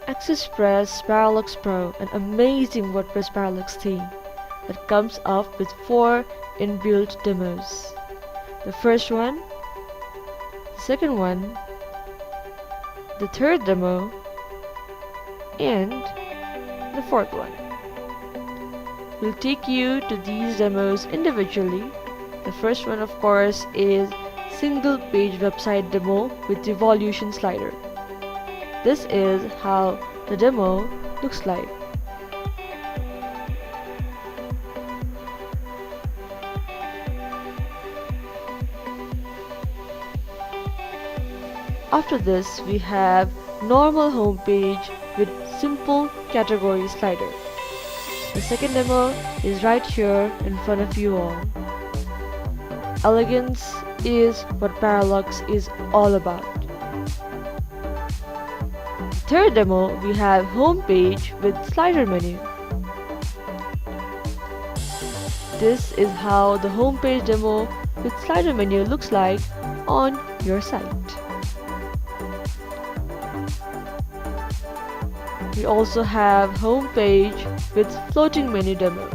AccessPress Parallax Pro, an amazing WordPress Parallax theme that comes up with 4 inbuilt demos. The first one, the second one, the third demo, and the fourth one. We'll take you to these demos individually. The first one, of course, is single page website demo with devolution slider. This is how the demo looks like. After this, we have normal home page with simple category slider. The second demo is right here in front of you all. Elegance is what Parallax is all about. Third demo, we have home page with slider menu. This is how the home page demo with slider menu looks like on your site. We also have home page with floating menu demo.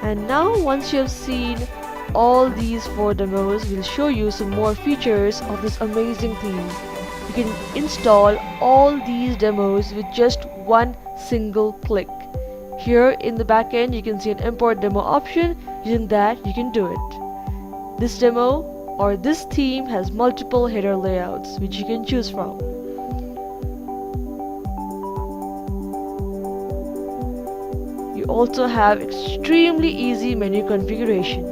And now, once you have seen all these 4 demos, we'll show you some more features of this amazing theme. You can install all these demos with just one single click. Here in the backend, you can see an import demo option. Using that, you can do it. This demo or this theme has multiple header layouts which you can choose from. You also have extremely easy menu configuration.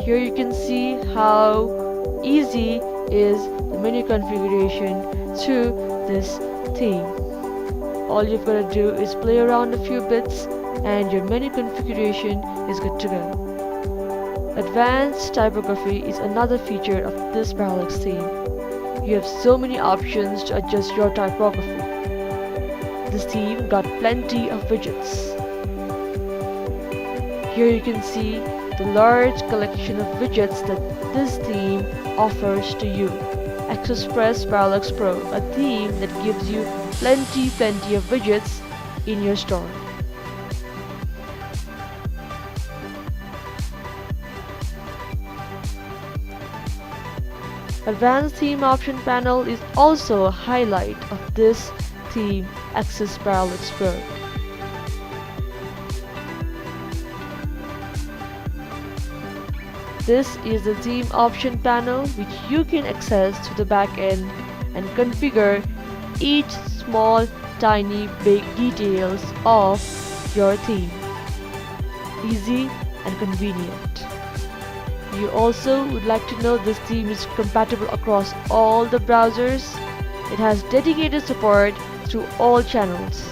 Here you can see how easy is the menu configuration through this theme. All you've got to do is play around a few bits and your menu configuration is good to go. Advanced typography is another feature of this Parallax theme. You have so many options to adjust your typography. This theme got plenty of widgets. Here you can see the large collection of widgets that this theme offers to you. AccessPress Parallax Pro, a theme that gives you plenty of widgets in your store. Advanced theme option panel is also a highlight of this theme, Access Parallax Pro. This is the theme option panel which you can access to the back end and configure each small, tiny, big details of your theme. Easy and convenient. You also would like to know this theme is compatible across all the browsers. It has dedicated support through all channels.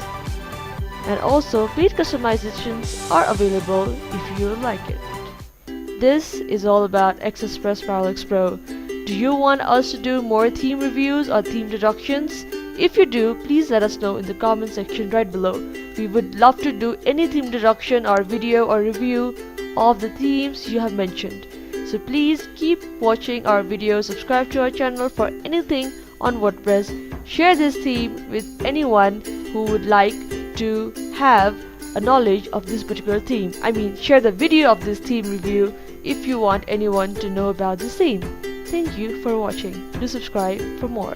And also paid customizations are available if you would like it. This is all about AccessPress Parallax Pro. Do you want us to do more theme reviews or theme deductions? If you do, please let us know in the comment section right below. We would love to do any theme deduction or video or review of the themes you have mentioned. So please keep watching our videos, subscribe to our channel for anything on WordPress, share this theme with anyone who would like to have a knowledge of this particular theme. I mean, share the video of this theme review if you want anyone to know about this theme. Thank you for watching. Do subscribe for more.